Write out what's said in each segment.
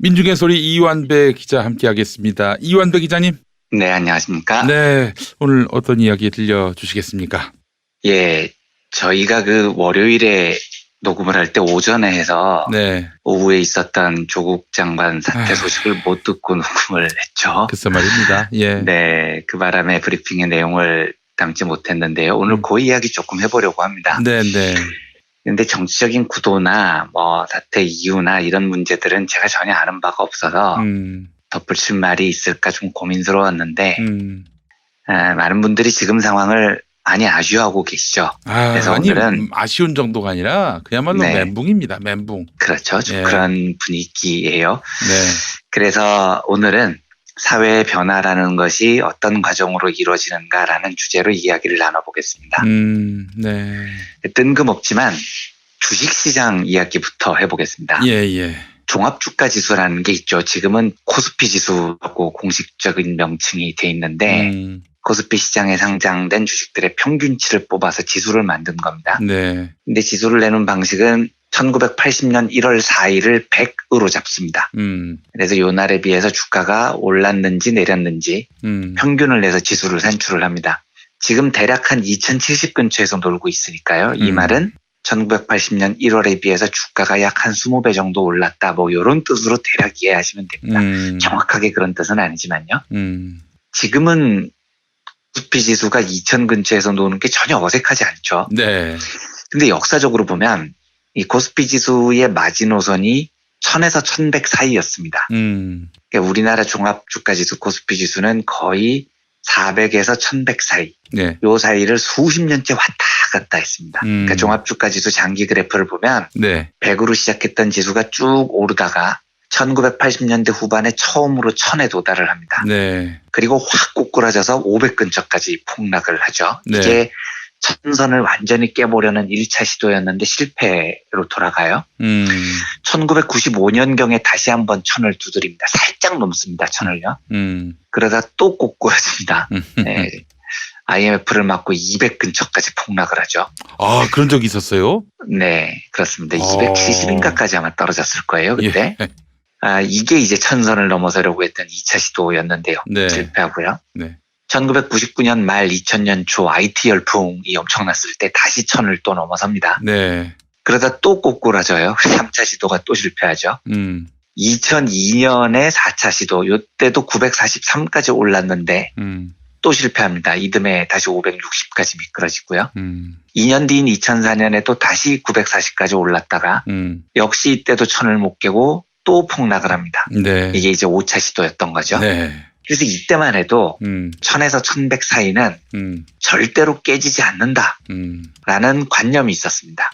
민중의 소리 이완배 기자 함께하겠습니다. 이완배 기자님. 네, 안녕하십니까? 네, 오늘 어떤 이야기 들려주시겠습니까? 예, 저희가 그 월요일에 녹음을 할 때 오전에 해서 네, 오후에 있었던 조국 장관 사퇴 소식을 못 듣고 녹음을 했죠. 글쎄 말입니다. 예. 네, 그 바람에 브리핑의 내용을 담지 못했는데요. 오늘 그 이야기 조금 해보려고 합니다. 네, 네. 근데 정치적인 구도나 뭐 사퇴 이유나 이런 문제들은 제가 전혀 아는 바가 없어서 덧붙일 말이 있을까 좀 고민스러웠는데 많은 분들이 지금 상황을 많이 아쉬워하고 계시죠. 그래서 아니, 오늘은 아쉬운 정도가 아니라 그야말로 네. 멘붕입니다. 멘붕. 그렇죠. 좀 예. 그런 분위기예요. 네, 그래서 오늘은 사회의 변화라는 것이 어떤 과정으로 이루어지는가라는 주제로 이야기를 나눠보겠습니다. 네. 뜬금없지만 주식시장 이야기부터 해보겠습니다. 예, 예. 종합주가지수라는 게 있죠. 지금은 코스피 지수라고 공식적인 명칭이 돼 있는데 코스피 시장에 상장된 주식들의 평균치를 뽑아서 지수를 만든 겁니다. 네. 근데 지수를 내는 방식은 1980년 1월 4일을 100으로 잡습니다. 그래서 요 날에 비해서 주가가 올랐는지 내렸는지 평균을 내서 지수를 산출을 합니다. 지금 대략 한 2070 근처에서 놀고 있으니까요. 이 말은 1980년 1월에 비해서 주가가 약 한 20배 정도 올랐다. 뭐 이런 뜻으로 대략 이해하시면 됩니다. 정확하게 그런 뜻은 아니지만요. 지금은 코스피 지수가 2000 근처에서 노는 게 전혀 어색하지 않죠. 네. 근데 역사적으로 보면 이 코스피 지수의 마지노선이 1000에서 1100 사이였습니다. 그러니까 우리나라 종합주가지수 코스피 지수는 거의 400에서 1100 사이. 네. 요 사이를 수십 년째 왔다 갔다 했습니다. 그러니까 종합주가지수 장기 그래프를 보면 네. 100으로 시작했던 지수가 쭉 오르다가 1980년대 후반에 처음으로 1000에 도달을 합니다. 네. 그리고 확 꼬꾸라져서 500 근처까지 폭락을 하죠. 네. 이게 천선을 완전히 깨보려는 1차 시도였는데 실패로 돌아가요. 1995년경에 다시 한번 1000을 두드립니다. 살짝 넘습니다. 1000을요. 그러다 또 꼬꾸라집니다. 네. IMF를 맞고 200 근처까지 폭락을 하죠. 아, 그런 적이 있었어요? 네, 그렇습니다. 270인가까지 아마 떨어졌을 거예요. 그때. 예. 이게 이제 천선을 넘어서려고 했던 2차 시도였는데요. 네. 실패하고요. 네. 1999년 말 2000년 초 IT 열풍이 엄청났을 때 다시 1000을 또 넘어섭니다. 네. 그러다 또 꼬꾸라져요. 3차 시도가 또 실패하죠. 2002년에 4차 시도, 이때도 943까지 올랐는데 또 실패합니다. 이듬해 다시 560까지 미끄러지고요. 2년 뒤인 2004년에도 다시 940까지 올랐다가 역시 이때도 1000을 못 깨고 또 폭락을 합니다. 네. 이게 이제 5차 시도였던 거죠. 네. 그래서 이때만 해도 1000에서 1100 사이는 절대로 깨지지 않는다라는 관념이 있었습니다.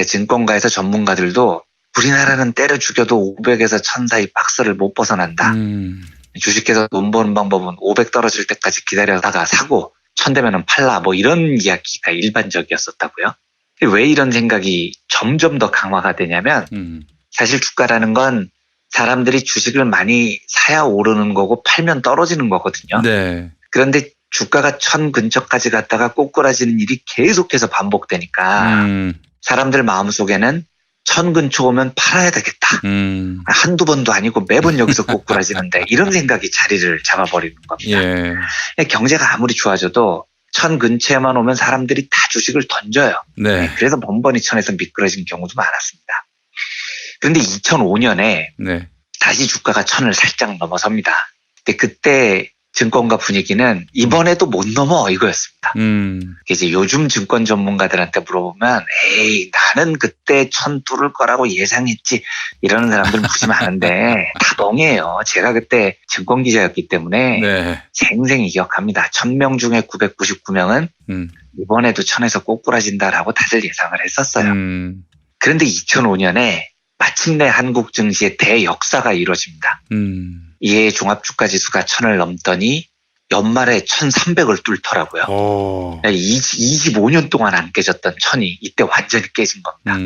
증권가에서 전문가들도 우리나라는 때려 죽여도 500에서 1000 사이 박스를 못 벗어난다. 주식해서 돈 버는 방법은 500 떨어질 때까지 기다려다가 사고 1000 되면은 팔라 뭐 이런 이야기가 일반적이었었다고요. 왜 이런 생각이 점점 더 강화가 되냐면 사실 주가라는 건 사람들이 주식을 많이 사야 오르는 거고 팔면 떨어지는 거거든요. 네. 그런데 주가가 1000 근처까지 갔다가 꼬꾸라지는 일이 계속해서 반복되니까 사람들 마음속에는 1000 근처 오면 팔아야 되겠다. 한두 번도 아니고 매번 여기서 꼬꾸라지는데 이런 생각이 자리를 잡아버리는 겁니다. 예. 경제가 아무리 좋아져도 1000 근처에만 오면 사람들이 다 주식을 던져요. 네. 그래서 번번이 1000에서 미끄러진 경우도 많았습니다. 그런데 2005년에 네. 다시 주가가 1000을 살짝 넘어섭니다. 근데 그때 증권가 분위기는 이번에도 못 넘어 이거였습니다. 이제 요즘 증권 전문가들한테 물어보면 에이 나는 그때 1000 뚫을 거라고 예상했지 이러는 사람들 무지 많은데 다 멍해요. 제가 그때 증권 기자였기 때문에 네. 생생히 기억합니다. 1000명 중에 999명은 이번에도 1000에서 꼬꾸라진다라고 다들 예상을 했었어요. 그런데 2005년에 마침내 한국 증시의 대역사가 이루어집니다. 이에 종합주가지수가 1000을 넘더니 연말에 1300을 뚫더라고요. 25년 동안 안 깨졌던 1000이 이때 완전히 깨진 겁니다.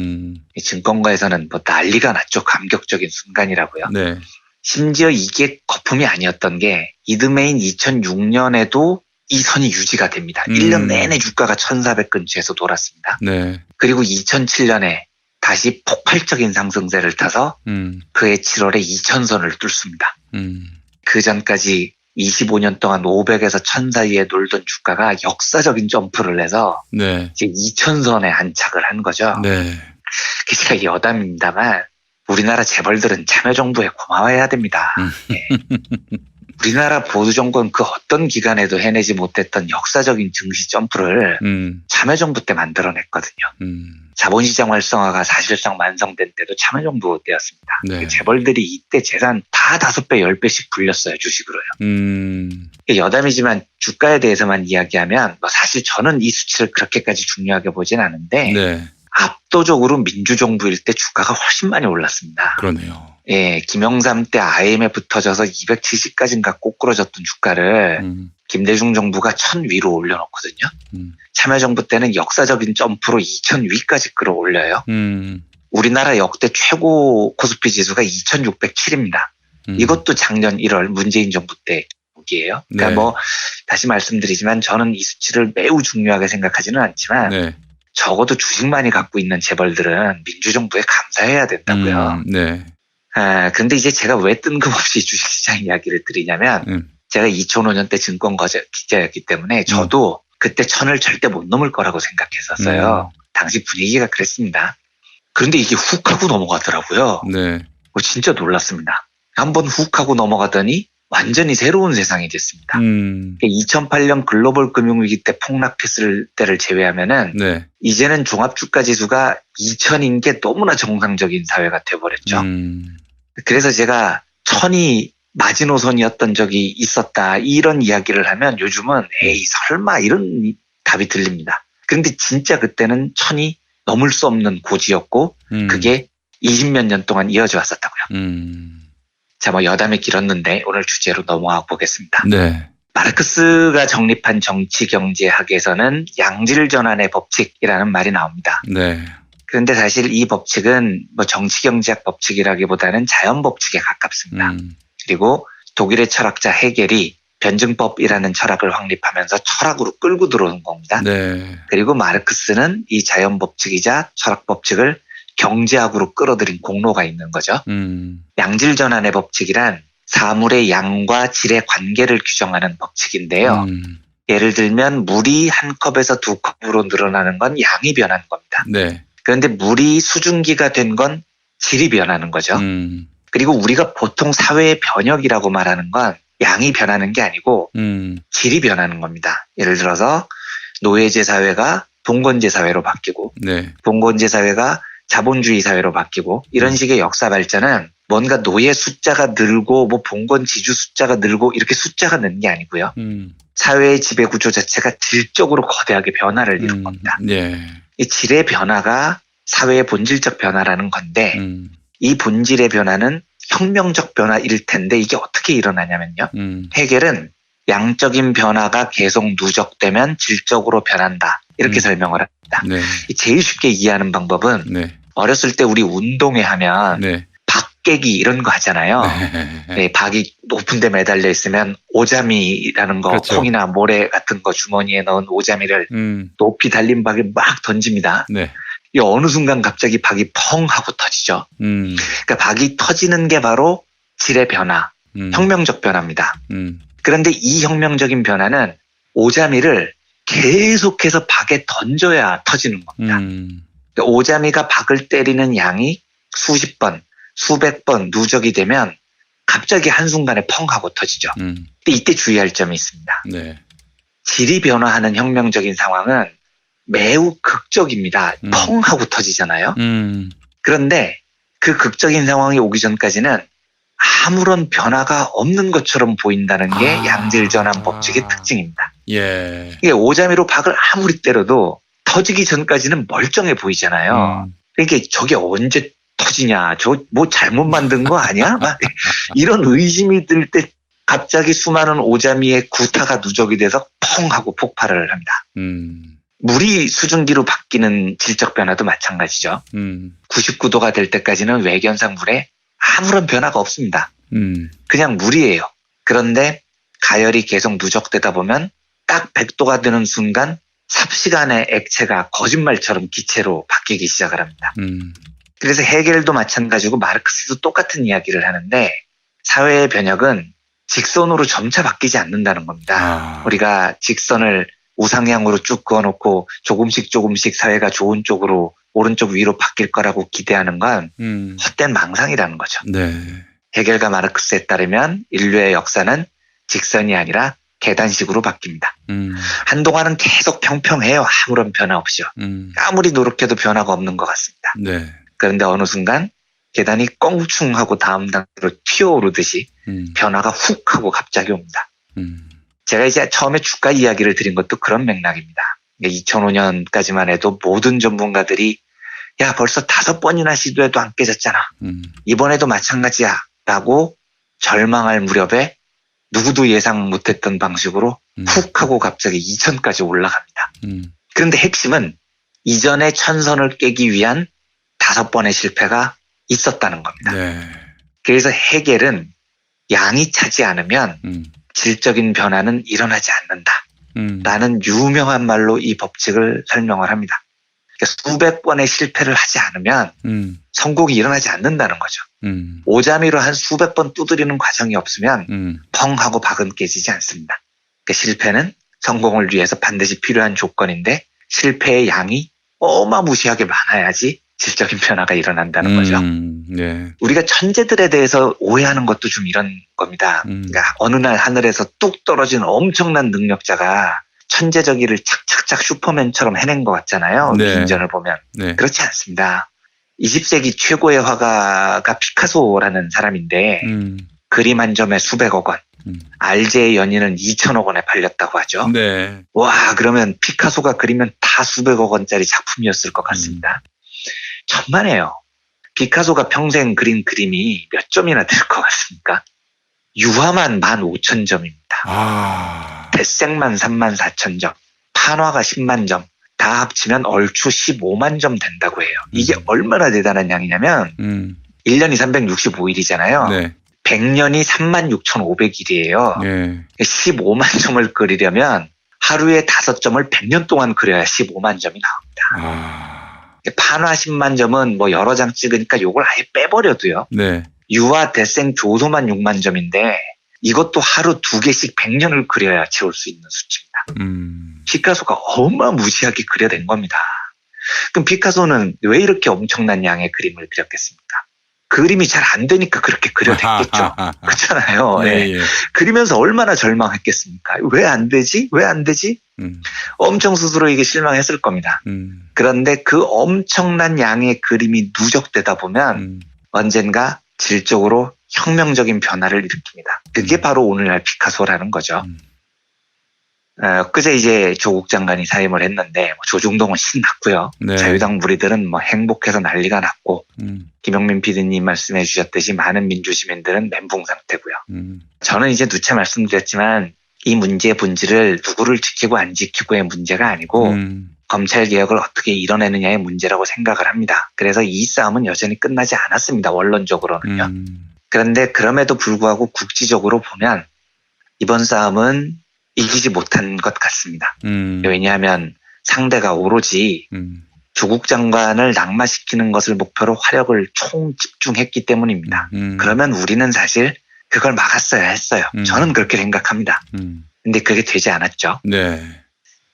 증권가에서는 뭐 난리가 났죠. 감격적인 순간이라고요. 네. 심지어 이게 거품이 아니었던 게 이듬해인 2006년에도 이 선이 유지가 됩니다. 1년 내내 주가가 1400 근처에서 돌았습니다. 네. 그리고 2007년에 다시 폭발적인 상승세를 타서 그해 7월에 2,000선을 뚫습니다. 그 전까지 25년 동안 500에서 1,000 사이에 놀던 주가가 역사적인 점프를 해서 네. 이제 2,000선에 안착을 한 거죠. 네. 제가 여담입니다만 우리나라 재벌들은 참여정부에 고마워해야 됩니다. 네. 우리나라 보수정권 그 어떤 기간에도 해내지 못했던 역사적인 증시 점프를 참여정부 때 만들어냈거든요. 자본시장 활성화가 사실상 완성된 때도 참여정부 때였습니다. 네. 재벌들이 이때 재산 다 5배, 10배씩 불렸어요. 주식으로요. 여담이지만 주가에 대해서만 이야기하면 사실 저는 이 수치를 그렇게까지 중요하게 보진 않은데 네. 압도적으로 민주정부일 때 주가가 훨씬 많이 올랐습니다. 그러네요. 예, 김영삼 때 IMF 터져서 270까지인가 꼬꾸러졌던 주가를 김대중 정부가 1,000 위로 올려놓거든요. 참여정부 때는 역사적인 점프로 2,000 위까지 끌어올려요. 우리나라 역대 최고 코스피 지수가 2,607입니다. 이것도 작년 1월 문재인 정부 때 기록이에요. 그러니까 네. 뭐 다시 말씀드리지만 저는 이 수치를 매우 중요하게 생각하지는 않지만 네. 적어도 주식 많이 갖고 있는 재벌들은 민주정부에 감사해야 된다고요. 네. 그런데 이제 제가 왜 뜬금없이 주식시장 이야기를 드리냐면 제가 2005년 때 증권거래 기자였기 때문에 저도 그때 1,000을 절대 못 넘을 거라고 생각했었어요. 당시 분위기가 그랬습니다. 그런데 이게 훅 하고 넘어가더라고요. 네. 진짜 놀랐습니다. 한번 훅 하고 넘어가더니 완전히 새로운 세상이 됐습니다. 2008년 글로벌 금융위기 때 폭락했을 때를 제외하면은 네. 이제는 종합주가지수가 2,000인 게 너무나 정상적인 사회가 돼버렸죠. 그래서 제가 1,000이 마지노선이었던 적이 있었다 이런 이야기를 하면 요즘은 에이 설마 이런 답이 들립니다. 그런데 진짜 그때는 1,000이 넘을 수 없는 고지였고 그게 20몇 년 동안 이어져 왔었다고요. 자, 뭐 여담이 길었는데 오늘 주제로 넘어가 보겠습니다. 네. 마르크스가 정립한 정치경제학에서는 양질전환의 법칙이라는 말이 나옵니다. 네. 그런데 사실 이 법칙은 뭐 정치경제학 법칙이라기보다는 자연법칙에 가깝습니다. 그리고 독일의 철학자 헤겔이 변증법이라는 철학을 확립하면서 철학으로 끌고 들어온 겁니다. 네. 그리고 마르크스는 이 자연법칙이자 철학법칙을 경제학으로 끌어들인 공로가 있는 거죠. 양질전환의 법칙이란 사물의 양과 질의 관계를 규정하는 법칙인데요. 예를 들면 물이 한 컵에서 2컵으로 늘어나는 건 양이 변하는 겁니다. 네. 그런데 물이 수증기가 된 건 질이 변하는 거죠. 그리고 우리가 보통 사회의 변혁이라고 말하는 건 양이 변하는 게 아니고 질이 변하는 겁니다. 예를 들어서 노예제 사회가 봉건제 사회로 바뀌고 네. 봉건제 사회가 자본주의 사회로 바뀌고 이런 식의 역사 발전은 뭔가 노예 숫자가 늘고 뭐 봉건 지주 숫자가 늘고 이렇게 숫자가 는 게 아니고요. 사회의 지배 구조 자체가 질적으로 거대하게 변화를 이룬 겁니다. 네. 이 질의 변화가 사회의 본질적 변화라는 건데 이 본질의 변화는 혁명적 변화일 텐데 이게 어떻게 일어나냐면요. 헤겔은 양적인 변화가 계속 누적되면 질적으로 변한다. 이렇게 설명을 합니다. 네. 제일 쉽게 이해하는 방법은 네. 어렸을 때 우리 운동회 하면 네. 박 깨기 이런 거 하잖아요. 네, 박이 높은 데 매달려 있으면 오자미라는 거, 그렇죠. 콩이나 모래 같은 거 주머니에 넣은 오자미를 높이 달린 박에 막 던집니다. 네. 이 어느 순간 갑자기 박이 펑 하고 터지죠. 그러니까 박이 터지는 게 바로 질의 변화, 혁명적 변화입니다. 그런데 이 혁명적인 변화는 오자미를 계속해서 박에 던져야 터지는 겁니다. 그러니까 오자미가 박을 때리는 양이 수십 번, 수백 번 누적이 되면 갑자기 한순간에 펑 하고 터지죠. 근데 이때 주의할 점이 있습니다. 네. 질이 변화하는 혁명적인 상황은 매우 극적입니다. 펑 하고 터지잖아요. 그런데 그 극적인 상황이 오기 전까지는 아무런 변화가 없는 것처럼 보인다는 게 양질전환 법칙의 특징입니다. 예. 이게 오자미로 박을 아무리 때려도 터지기 전까지는 멀쩡해 보이잖아요. 그러니까 저게 언제 터지냐, 저 뭐 잘못 만든 거 아니야? 막 이런 의심이 들 때 갑자기 수많은 오자미의 구타가 누적이 돼서 펑 하고 폭발을 합니다. 물이 수증기로 바뀌는 질적 변화도 마찬가지죠. 99도가 될 때까지는 외견상 물에 아무런 변화가 없습니다. 그냥 물이에요. 그런데 가열이 계속 누적되다 보면 딱 100도가 되는 순간 삽시간에 액체가 거짓말처럼 기체로 바뀌기 시작을 합니다. 그래서 헤겔도 마찬가지고 마르크스도 똑같은 이야기를 하는데 사회의 변혁은 직선으로 점차 바뀌지 않는다는 겁니다. 우리가 직선을 우상향으로 쭉 그어놓고 조금씩 사회가 좋은 쪽으로 오른쪽 위로 바뀔 거라고 기대하는 건 헛된 망상이라는 거죠. 네. 헤겔과 마르크스에 따르면 인류의 역사는 직선이 아니라 계단식으로 바뀝니다. 한동안은 계속 평평해요. 아무런 변화 없이요. 아무리 노력해도 변화가 없는 것 같습니다. 네. 그런데 어느 순간 계단이 껑충하고 다음 단계로 튀어오르듯이 변화가 훅 하고 갑자기 옵니다. 제가 이제 처음에 주가 이야기를 드린 것도 그런 맥락입니다. 2005년까지만 해도 모든 전문가들이 야 벌써 5번이나 시도해도 안 깨졌잖아. 이번에도 마찬가지야 라고 절망할 무렵에 누구도 예상 못했던 방식으로 훅 하고 갑자기 2000까지 올라갑니다. 그런데 핵심은 이전의 천선을 깨기 위한 5번의 실패가 있었다는 겁니다. 네. 그래서 헤겔은 양이 차지 않으면 질적인 변화는 일어나지 않는다. 라는 유명한 말로 이 법칙을 설명을 합니다. 그러니까 수백 번의 실패를 하지 않으면 성공이 일어나지 않는다는 거죠. 오자미로 한 수백 번 두드리는 과정이 없으면 펑 하고 박은 깨지지 않습니다. 그러니까 실패는 성공을 위해서 반드시 필요한 조건인데 실패의 양이 어마무시하게 많아야지 질적인 변화가 일어난다는 거죠. 네. 우리가 천재들에 대해서 오해하는 것도 좀 이런 겁니다. 그러니까 어느 날 하늘에서 뚝 떨어진 엄청난 능력자가 천재적이를 착착착 슈퍼맨처럼 해낸 것 같잖아요. 네. 미인전을 보면. 네. 그렇지 않습니다. 20세기 최고의 화가가 피카소라는 사람인데 그림 한 점에 수백억 원, 알제의 연인은 2천억 원에 팔렸다고 하죠. 네. 와, 그러면 피카소가 그리면 다 수백억 원짜리 작품이었을 것 같습니다. 천만에요. 피카소가 평생 그린 그림이 몇 점이나 될 것 같습니까? 유화만 15,000점입니다. 대생만 34,000점, 판화가 10만 점, 다 합치면 얼추 15만 점 된다고 해요. 이게 얼마나 대단한 양이냐면 1년이 365일이잖아요. 네. 100년이 36,500일이에요. 네. 15만 점을 그리려면 하루에 5점을 100년 동안 그려야 15만 점이 나옵니다. 판화 10만 점은 뭐 여러 장 찍으니까 요걸 아예 빼버려도요. 네. 유화, 대생, 조소만 6만 점인데 이것도 하루 2개씩 100년을 그려야 채울 수 있는 수치입니다. 피카소가 어마무시하게 그려낸 겁니다. 그럼 피카소는 왜 이렇게 엄청난 양의 그림을 그렸겠습니까? 그림이 잘 안 되니까 그렇게 그려냈겠죠. 그렇잖아요. 네, 네. 예. 그리면서 얼마나 절망했겠습니까? 왜 안 되지? 왜 안 되지? 엄청 스스로 이게 실망했을 겁니다. 그런데 그 엄청난 양의 그림이 누적되다 보면 언젠가 질적으로 혁명적인 변화를 일으킵니다. 그게 바로 오늘날 피카소라는 거죠. 그제 이제 조국 장관이 사임을 했는데 조중동은 신났고요. 네. 자유당 무리들은 뭐 행복해서 난리가 났고 김영민 PD님 말씀해 주셨듯이 많은 민주시민들은 멘붕 상태고요. 저는 이제 누차 말씀드렸지만 이 문제의 본질을 누구를 지키고 안 지키고의 문제가 아니고 검찰개혁을 어떻게 이뤄내느냐의 문제라고 생각을 합니다. 그래서 이 싸움은 여전히 끝나지 않았습니다. 원론적으로는요. 그런데 그럼에도 불구하고 국지적으로 보면 이번 싸움은 이기지 못한 것 같습니다. 왜냐하면 상대가 오로지 조국 장관을 낙마시키는 것을 목표로 화력을 총집중했기 때문입니다. 그러면 우리는 사실 그걸 막았어야 했어요. 저는 그렇게 생각합니다. 근데 그게 되지 않았죠. 네.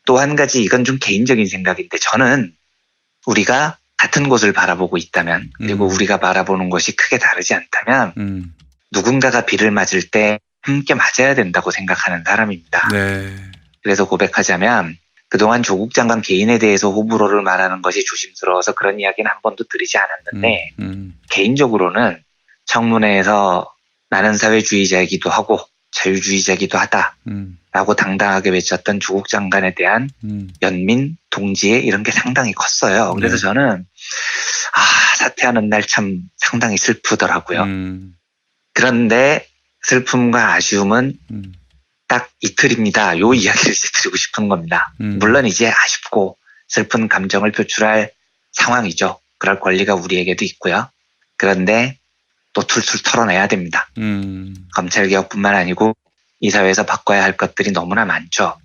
또 한 가지 이건 좀 개인적인 생각인데 저는 우리가 같은 곳을 바라보고 있다면 그리고 우리가 바라보는 것이 크게 다르지 않다면 누군가가 비를 맞을 때 함께 맞아야 된다고 생각하는 사람입니다. 네. 그래서 고백하자면 그동안 조국 장관 개인에 대해서 호불호를 말하는 것이 조심스러워서 그런 이야기는 한 번도 드리지 않았는데 개인적으로는 청문회에서 나는 사회주의자이기도 하고 자유주의자이기도 하다라고 당당하게 외쳤던 조국 장관에 대한 연민, 동지애 이런 게 상당히 컸어요. 그래서 저는 사퇴하는 날 참 상당히 슬프더라고요. 그런데 슬픔과 아쉬움은 딱 이틀입니다. 요 이야기를 드리고 싶은 겁니다. 물론 이제 아쉽고 슬픈 감정을 표출할 상황이죠. 그럴 권리가 우리에게도 있고요. 그런데 또 툴툴 털어내야 됩니다. 검찰개혁뿐만 아니고 이 사회에서 바꿔야 할 것들이 너무나 많죠.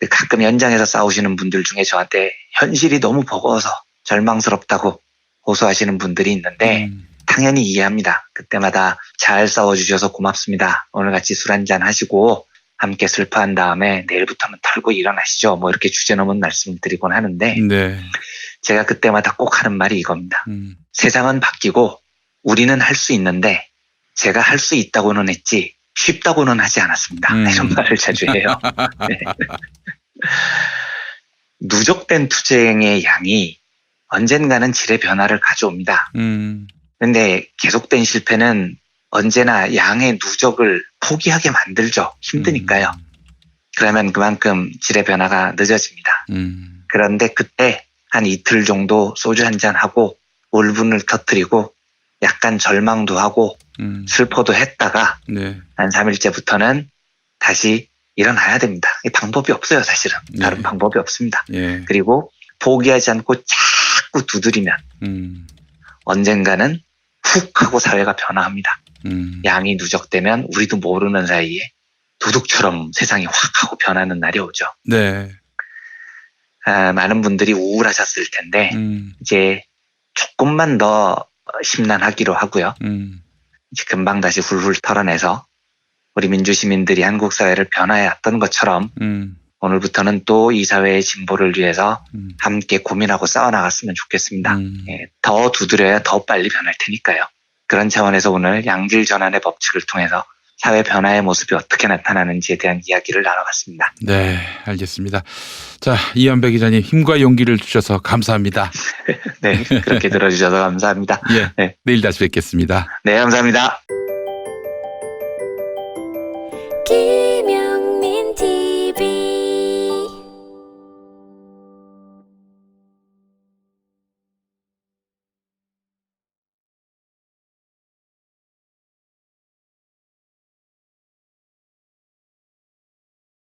가끔 현장에서 싸우시는 분들 중에 저한테 현실이 너무 버거워서 절망스럽다고 호소하시는 분들이 있는데 당연히 이해합니다. 그때마다 잘 싸워주셔서 고맙습니다. 오늘같이 술 한잔 하시고 함께 슬퍼한 다음에 내일부터는 털고 일어나시죠. 뭐 이렇게 주제 넘은 말씀을 드리곤 하는데 네. 제가 그때마다 꼭 하는 말이 이겁니다. 세상은 바뀌고 우리는 할 수 있는데 제가 할 수 있다고는 했지 쉽다고는 하지 않았습니다. 이런 말을 자주 해요. 네. 누적된 투쟁의 양이 언젠가는 질의 변화를 가져옵니다. 그런데 계속된 실패는 언제나 양의 누적을 포기하게 만들죠. 힘드니까요. 그러면 그만큼 질의 변화가 늦어집니다. 그런데 그때 한 이틀 정도 소주 한잔 하고 울분을 터뜨리고 약간 절망도 하고 슬퍼도 했다가 네. 한 3일째부터는 다시 일어나야 됩니다. 방법이 없어요, 사실은. 다른 방법이 없습니다. 예. 그리고 포기하지 않고 자꾸 두드리면 언젠가는 훅 하고 사회가 변화합니다. 양이 누적되면 우리도 모르는 사이에 도둑처럼 세상이 확 하고 변하는 날이 오죠. 네. 많은 분들이 우울하셨을 텐데 이제 조금만 더 심란하기로 하고요. 이제 금방 다시 훌훌 털어내서 우리 민주시민들이 한국 사회를 변화해왔던 것처럼 오늘부터는 또 이 사회의 진보를 위해서 함께 고민하고 싸워나갔으면 좋겠습니다. 예, 더 두드려야 더 빨리 변할 테니까요. 그런 차원에서 오늘 양질 전환의 법칙을 통해서 사회 변화의 모습이 어떻게 나타나는지에 대한 이야기를 나눠봤습니다. 네, 알겠습니다. 자, 이완배 기자님 힘과 용기를 주셔서 감사합니다. 네, 그렇게 들어주셔서 감사합니다. 예, 네. 내일 다시 뵙겠습니다. 네, 감사합니다.